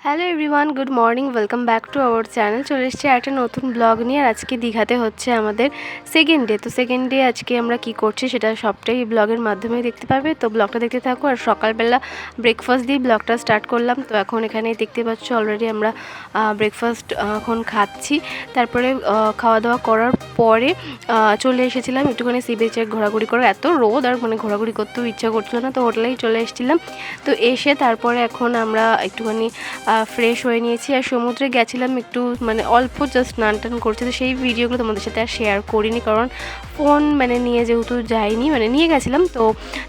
Hello everyone, good morning, welcome back to our channel. চলে এসেছি একটা নতুন ব্লগ নিয়ে। আর আজকে দীঘাতে হচ্ছে আমাদের সেকেন্ড ডে। তো সেকেন্ড ডে আজকে আমরা কি করছি সেটা সবটাই ব্লগের মাধ্যমে দেখতে পাবে। তো ব্লগটা দেখতে থাকো। আর সকালবেলা ব্রেকফাস্ট দিয়ে ব্লগটা স্টার্ট করলাম। তো এখন এখানে দেখতে পাচ্ছ অলরেডি আমরা ব্রেকফাস্ট এখন খাচ্ছি। তারপরে খাওয়া দাওয়া করার পরে চলে এসেছিলাম একটুখানি সি বিচে ঘোরাঘুরি করে। এত রোদ আর ঘোরাঘুরি করতেও ইচ্ছা করছিল না, তো হোটেলেই চলে এসেছিলাম। তো এসে তারপরে এখন আমরা একটুখানি ফ্রেশ হয়ে নিয়েছি। আর সমুদ্রে গেছিলাম একটু অল্প জাস্ট স্নান টান করছি। তো সেই ভিডিওগুলো তোমাদের সাথে আর শেয়ার করিনি, কারণ ফোন নিয়ে যেহেতু যাইনি, নিয়ে গেছিলাম, তো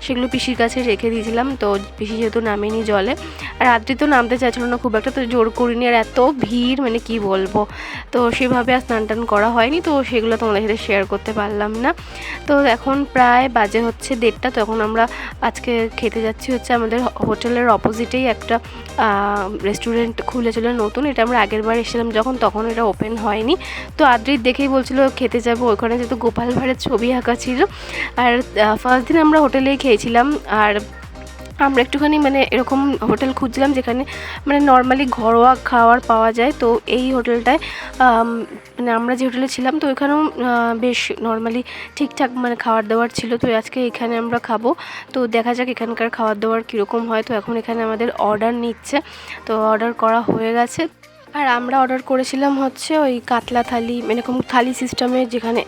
সেগুলো পিসির কাছে রেখে দিয়েছিলাম। তো পিসি যেহেতু নামেনি জলে, আর রাত্রি তো নামতে চাইছিল না খুব একটা, তো জোর করিনি। আর এত ভিড় কি বলবো, তো সেভাবে আর স্নান টান করা হয়নি, তো সেগুলো তোমাদের সাথে শেয়ার করতে পারলাম না। তো এখন প্রায় বাজে হচ্ছে 1:30। তো এখন আমরা আজকে খেতে যাচ্ছি হচ্ছে আমাদের হোটেলের অপোজিটেই একটা রেস্টুরেন্ট খুলেছিল নতুন। এটা আমরা আগের বার এসেছিলাম যখন, তখন এটা ওপেন হয়নি। তো আদ্রিত দেখেই বলছিল খেতে যাবো ওখানে, যেহেতু গোপাল ভাঁড়ের ছবি আঁকা ছিল। আর ফার্স্ট দিন আমরা হোটেলেই খেয়েছিলাম। আর আমরা একটুখানি এরকম হোটেল খুঁজছিলাম যেখানে নর্মালি ঘরোয়া খাবার পাওয়া যায়। তো এই হোটেলটায় আমরা যে হোটেলে ছিলাম, তো এখানেও বেশ নর্মালি ঠিকঠাক খাবার দাবার ছিল। তো আজকে এখানে আমরা খাবো। তো দেখা যাক এখানকার খাবার দাবার কীরকম হয়। তো এখন এখানে আমাদের অর্ডার নিচ্ছে, তো অর্ডার করা হয়ে গেছে। আর আমরা অর্ডার করেছিলাম হচ্ছে ওই কাতলা থালি, এরকম থালি সিস্টেমে, যেখানে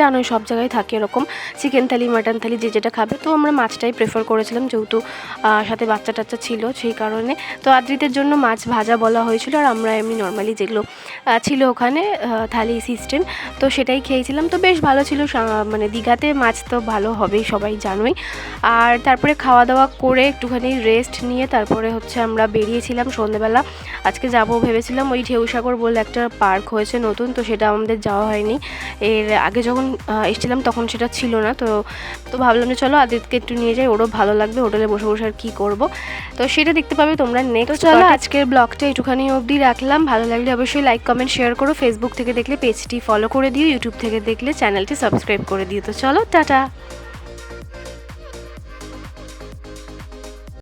জানোই সব জায়গায় থাকে এরকম চিকেন থালি, মাটন থালি, যে যেটা খাবে। তো আমরা মাছটাই প্রেফার করেছিলাম, যেহেতু সাথে বাচ্চা টাচ্চা ছিল সেই কারণে। তো আদ্রিতের জন্য মাছ ভাজা বলা হয়েছিল, আর আমরা এমনি নর্মালি যেগুলো ছিল ওখানে থালি সিস্টেম, তো সেটাই খেয়েছিলাম। তো বেশ ভালো ছিল। দীঘাতে মাছ তো ভালো হবেই, সবাই জানোই। আর তারপরে খাওয়া দাওয়া করে একটুখানি রেস্ট নিয়ে তারপরে হচ্ছে আমরা বেরিয়েছিলাম সন্ধ্যেবেলা। আজকে যাবো ভেবেছিলাম ওই ঢেউসাগর বলে একটা পার্ক হয়েছে নতুন, তো সেটা আমাদের যাওয়া হয়নি। এর আগে যখন এসেছিলাম তখন সেটা ছিল না। তো ভাবলাম যে চলো আদিত্যকে একটু নিয়ে যাই, ওরও ভালো লাগবে হোটেলে বসে বসে আর কী করবো। তো সেটা দেখতে পাবে তোমরা নেক্সট। চলো আজকের ব্লগটা একটুখানি অবধি রাখলাম। ভালো লাগলে অবশ্যই লাইক কমেন্ট শেয়ার করো। ফেসবুক থেকে দেখলে পেজটি ফলো করে দিও, ইউটিউব থেকে দেখলে চ্যানেলটি সাবস্ক্রাইব করে দিও। তো চলো টাটা।